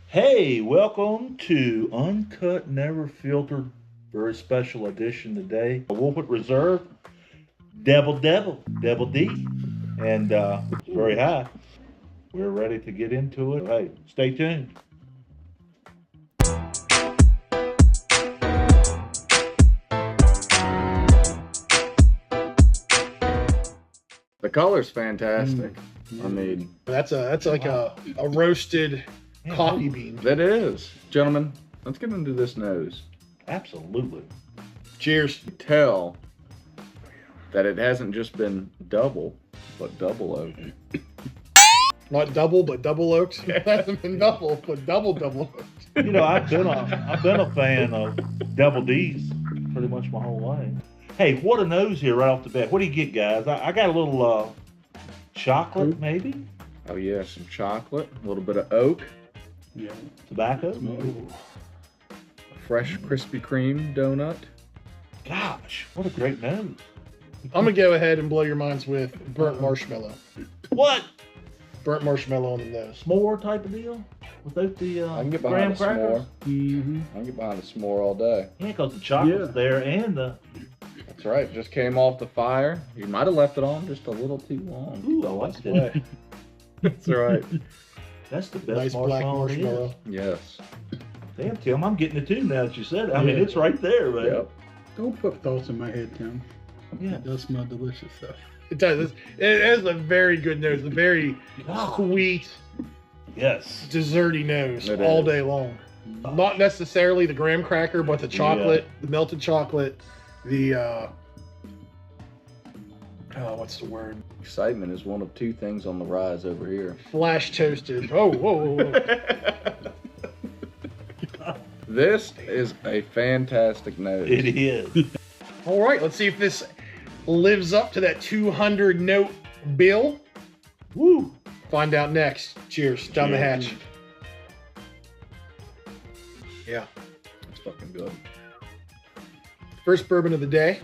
Hey, welcome to Uncut Never Filtered, very special edition today. Woodford Reserve, Devil D, and it's very high. We're ready to get into it. Hey, stay tuned. The color's fantastic. I mean, That's like a roasted coffee bean. that is. Gentlemen, let's get into this nose. Absolutely. Cheers. Tell that it hasn't just been double, but double oak. Not double, but double oaked. It hasn't been double, but double oaked. You know, I've been a fan of Double D's pretty much my whole life. Hey, what a nose here right off the bat. What do you get, guys? I got a little chocolate, maybe Oh yeah, some chocolate, a little bit of oak, Yeah. tobacco. fresh Krispy Kreme donut. Gosh, what a great nose. I'm gonna go ahead and blow your minds with burnt marshmallow. What? Burnt marshmallow on the nose. S'more type of deal without the I can get graham behind a crackers. s'more. Mm-hmm. I can get behind a s'more all day. Yeah, because the chocolate's Yeah. there and the That's right. Just came off the fire. You might have left it on just a little too long. ooh, I like that. Yeah, That's right. That's the best nice black marshmallow. there is. marshmallow. Yes. Damn, Tim, I'm getting it too now that you said it. I mean, Yeah. it's right there, man. Yep. Don't put thoughts in my head, Tim. Yeah. It does smell delicious, though. It does. It is a very good nose. A very God. sweet, Yes. desserty nose It all is. day long. Not necessarily the graham cracker, but the chocolate, the melted chocolate, the what's the word? Excitement is one of two things on the rise over here. Flash toasted. Oh, whoa, whoa, whoa. This is a fantastic nose. It is. All right, let's see if this lives up to that 200 note bill. Woo. Find out next. Cheers. Down the Cheers. hatch. Yeah. It's fucking good. First bourbon of the day.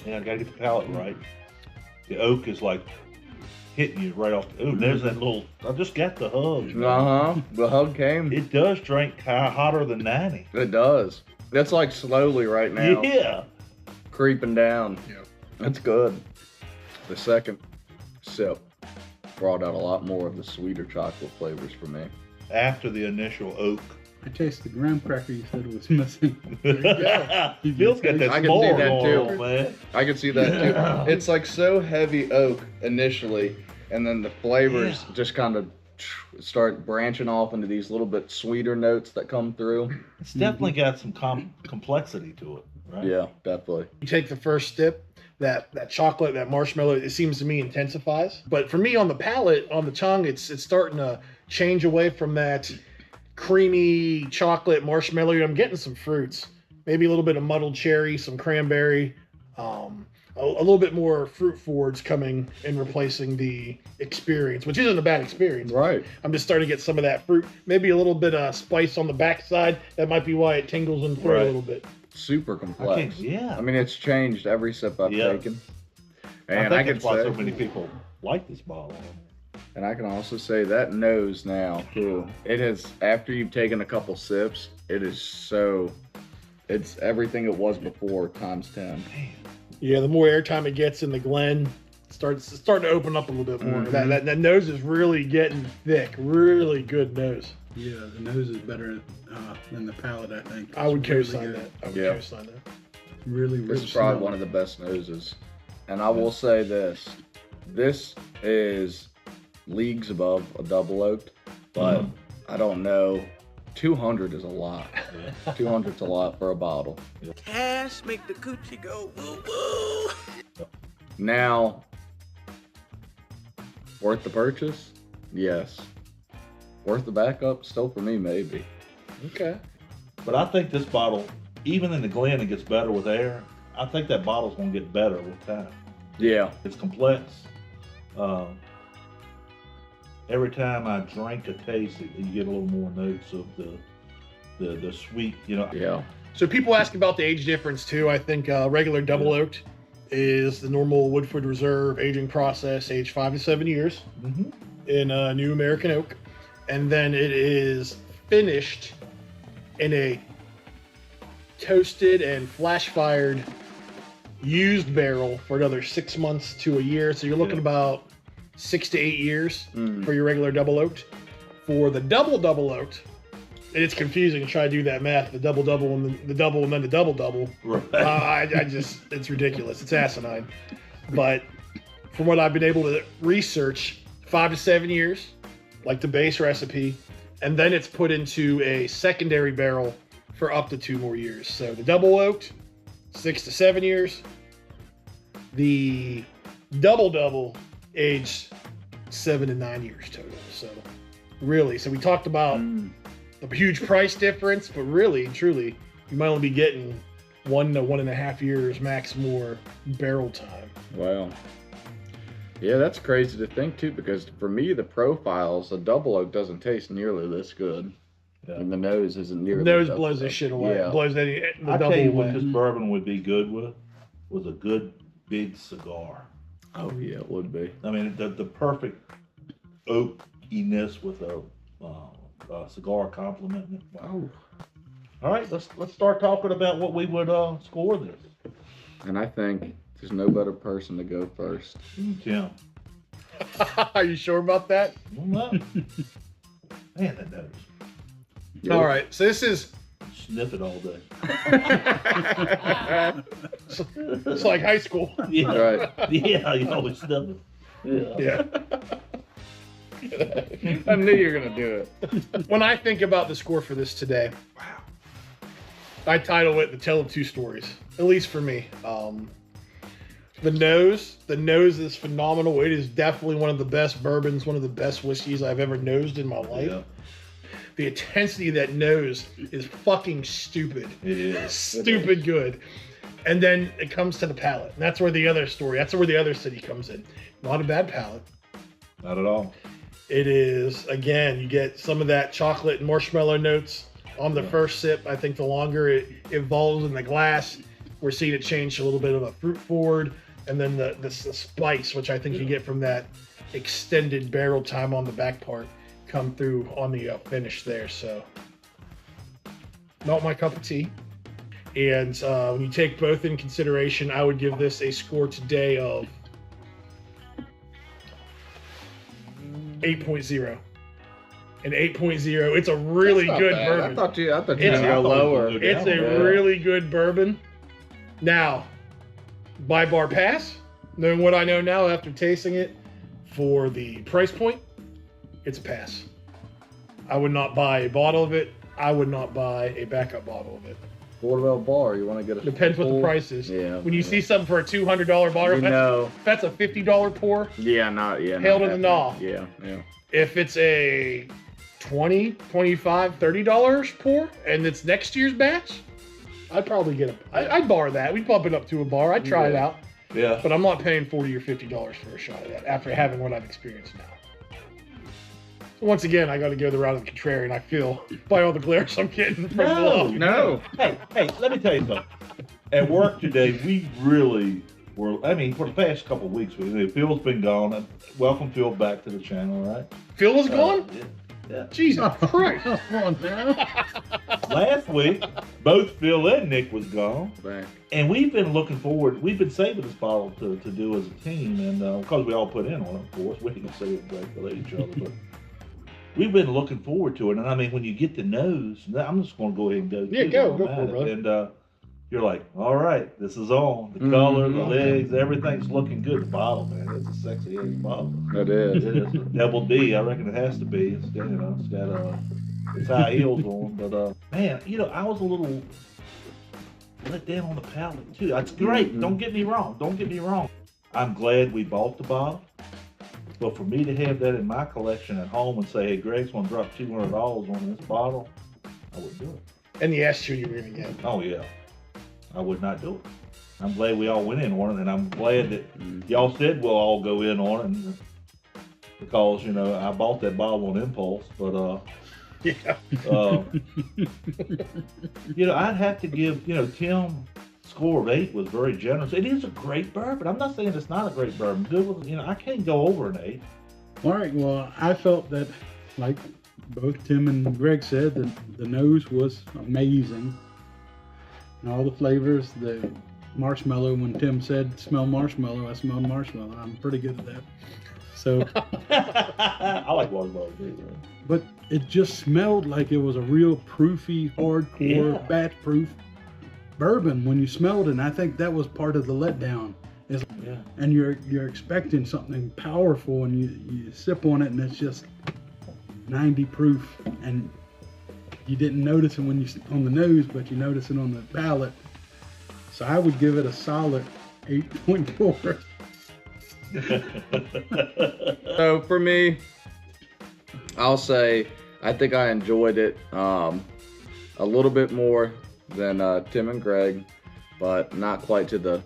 Yeah, I gotta get the palate right. The oak is like hitting you right off. Oh, there's that little. I just got the hug. Uh-huh. The hug came. It does drink hotter than 90. It does. That's like slowly right now. Yeah. Creeping down. Yeah. That's good. The second sip brought out a lot more of the sweeter chocolate flavors for me. After the initial oak. I taste the graham cracker you said was missing. Phil's got that I can see s'more that going too. on, man. I can see that Yeah. too. It's like so heavy oak initially, and then the flavors Yeah. just kind of start branching off into these little bit sweeter notes that come through. It's definitely got some complexity to it, right? Yeah, definitely. You take the first sip, that chocolate, that marshmallow, it seems to me intensifies. But for me on the palate, on the tongue, it's starting to change away from that creamy chocolate marshmallow. I'm getting some fruits. Maybe a little bit of muddled cherry, some cranberry, a little bit more fruit forwards coming and replacing the experience, which isn't a bad experience. Right. I'm just starting to get some of that fruit. Maybe a little bit of spice on the backside. That might be why it tingles in the throat Right. a little bit. Super I complex. think, yeah. I mean, it's changed every sip I've Yeah. taken. I And think I can that's why say, so many people like this bottle. and I can also say that nose now too. It has, after you've taken a couple sips, it is so, it's everything it was before times 10. Yeah, the more airtime it gets in the Glen, it's starting to open up a little bit more. Mhm. That nose is really getting thick. Really good nose. Yeah, the nose is better than the palate, I think. I would It's really co-sign good. that. I would Yeah. co-sign that. Really, really This is probably smell. one of the best noses. And I will say this. This is leagues above a double oaked, but I don't know. 200 is a lot. 200's a lot for a bottle. Cash make the coochie go woo woo. Now, worth the purchase? Yes. Worth the backup? Still for me, maybe. Okay. But I think this bottle, even in the Glen, it gets better with air. I think that bottle's gonna get better with time. Yeah. It's complex. Every time I drink a taste, you get a little more notes of the sweet, you know. Yeah. So people ask about the age difference too. I think regular double oaked is the normal Woodford Reserve aging process, age 5 to 7 years Mhm. in New American oak, and then it is finished in a toasted and flash fired used barrel for another 6 months to a year. So you're looking about 6 to 8 years for your regular double oaked. For the double oaked, and it's confusing to try to do that math, the double and then the double and then the double. Right. I just, it's ridiculous. It's asinine. But from what I've been able to research, 5 to 7 years, like the base recipe, and then it's put into a secondary barrel for up to 2 more years. So the double oaked, 6 to 7 years. The double aged 7 to 9 years total. So really, so we talked about the huge price difference, but really, truly, you might only be getting 1 to 1.5 years max more barrel time. Wow. Yeah, that's crazy to think too, because for me, the profiles, a double oak doesn't taste nearly this good. Yeah. And the nose isn't nearly Nose this blows good. this shit away. Yeah. Blows the I double tell you away. what this bourbon would be good with was a good big cigar. Oh yeah, it would be. I mean, the perfect oakiness with a cigar complement. Oh. All right, let's start talking about what we would score this. And I think there's no better person to go first. Tim. Are you sure about that? Well, no. Man, that nose. All right, so this is Sniff it all day. it's like high school. Yeah. Right. Yeah, you always sniff it. Yeah. Yeah. I knew you were gonna do it. When I think about the score for this today, I title it "The Tale of Two Stories." At least for me. The nose is phenomenal. It is definitely one of the best bourbons, one of the best whiskeys I've ever nosed in my life. Yeah. The intensity of that nose is fucking stupid. It is. Stupid good. And then it comes to the palate. And that's where the other city comes in. Not a bad palate. Not at all. It is, again, you get some of that chocolate and marshmallow notes on the first sip. I think the longer it evolves in the glass, we're seeing it change to a little bit of a fruit forward. And then the spice, which I think you get from that extended barrel time on the back part, come through on the finish there. So, not my cup of tea. And when you take both in consideration, I would give this a score today of 8.0. An 8.0. It's a really That's not good bad. bourbon. I thought you It's- were gonna I go thought lower. you would It's a Yeah. really good bourbon. Now, buy bar pass, knowing what I know now after tasting it, for the price point, it's a pass. I would not buy a bottle of it. I would not buy a backup bottle of it. What about bar? You want to get a Depends what the full- price is. Yeah. When you see something for a $200 bottle, You if know. that's a $50 pour. Yeah, Hail to the that gnaw. bad. Yeah, yeah. If it's a $20, $25, $30 pour, and it's next year's batch, I'd probably get I'd bar that. We'd bump it up to a bar. I'd try it Yeah. out. Yeah. But I'm not paying $40 or $50 for a shot of that after having what I've experienced now. So once again, I got to go the route of the contrarian. I feel by all the glares I'm getting from below. No. Hey, let me tell you something. At work today, we really were. I mean, for the past couple of weeks, Phil's been gone. Welcome Phil back to the channel, right? Phil was gone? Yeah. Jesus Christ. Come on now. Last week, both Phil and Nick was gone, Back. and we've been looking forward. We've been saving this bottle to do as a team, and because we all put in on it, of course, we can say it great for each other, but. We've been looking forward to it, and I mean, when you get the nose, I'm just going to go ahead and go. Yeah, too, go on for that. it, brother. And you're like, all right, this is on. The color, the legs, everything's looking good. The bottle, man, it's a sexy ass bottle. It is. It is double D. I reckon it has to be. It's got, it's got it's high heels on, but man, I was a little let down on the palate too. It's great. Don't get me wrong. I'm glad we bought the bottle. But for me to have that in my collection at home and say, hey, Greg's going to drop $200 on this bottle, I wouldn't do it. And the attitude you were going to get. Oh, yeah. I would not do it. I'm glad we all went in on it, and I'm glad that y'all said we'll all go in on it because, I bought that bottle on impulse. But, Yeah. I'd have to give, Tim score of 8 was very generous. It is a great bourbon. I'm not saying it's not a great bourbon. Good with, I can't go over an 8. All right. Well, I felt that, like both Tim and Greg said that the nose was amazing. And all the flavors, the marshmallow, when Tim said smell marshmallow, I smelled marshmallow. I'm pretty good at that. So, I like watermelon too, man. but it just smelled like it was a real proofy, hardcore, Yeah. batch proof bourbon when you smelled it. And I think that was part of the letdown. Is Yeah. and you're expecting something powerful, and you sip on it, and it's just 90 proof, and you didn't notice it when you on the nose, but you notice it on the palate. So I would give it a solid 8.4. So for me, I'll say I think I enjoyed it a little bit more than Tim and Greg, but not quite to the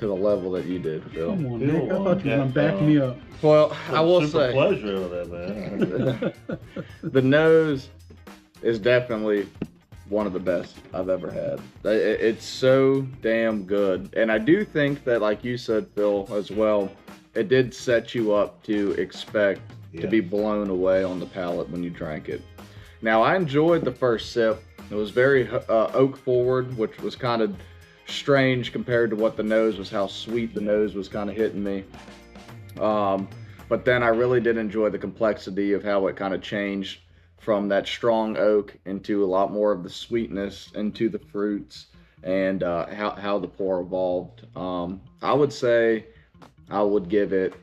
level that you did, Phil. Come on, Phil, Nick. I thought you were gonna yeah, back me up. Well, I will Super say pleasure of that, man. the nose is definitely one of the best I've ever had. It's so damn good. And I do think that, like you said, Phil, as well, it did set you up to expect to be blown away on the palate when you drank it. Now, I enjoyed the first sip. It was very oak forward, which was kind of strange compared to what the nose was, how sweet the nose was kind of hitting me. But then I really did enjoy the complexity of how it kind of changed from that strong oak into a lot more of the sweetness into the fruits, and how the pour evolved. I would say I would give it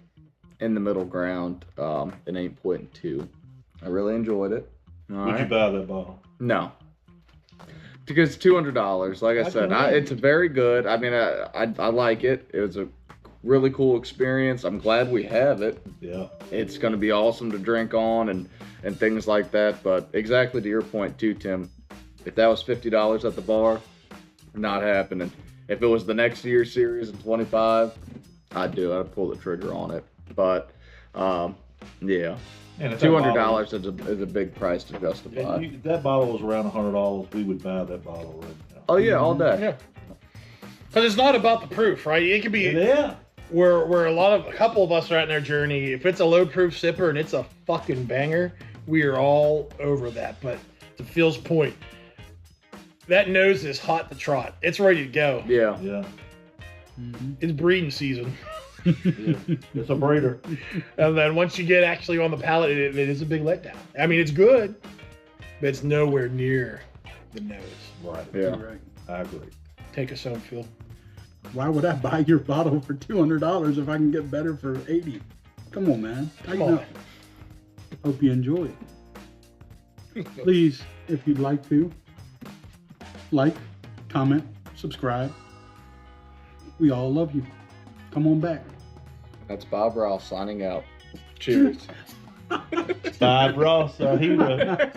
in the middle ground, an 8.2. I really enjoyed it. All Would you right. buy that bottle? No. Because $200, like I said, it's very good. I mean, I like it. It was a really cool experience. I'm glad we have it. Yeah. It's going to be awesome to drink on and things like that. But exactly to your point too, Tim, if that was $50 at the bar, not happening. If it was the next year's series at 25, I'd do it. I'd pull the trigger on it. But yeah, And if that $200 is a big price to justify. bottle- if that bottle was around $100, we would buy that bottle right now. Oh yeah, all day. Yeah. Because it's not about the proof, right? It could be Yeah. where a couple of us are at in our journey. If it's a low proof sipper and it's a fucking banger, we are all over that. But to Phil's point, that nose is hot to trot. It's ready to go. Yeah. Yeah. It's breeding season. Yeah. It's a breeder. And then once you get actually on the palate, it is a big letdown. I mean, it's good, but it's nowhere near the nose. Right. Yeah. Right. I agree. Take us home, Phil. Why would I buy your bottle for $200 if I can get better for $80? Come on, man. Tighten Come on. up. Hope you enjoy it. Please, if you'd like to, like, comment, subscribe. We all love you. Come on back. That's Bob Ross signing out. Cheers. Bob Ross, our hero.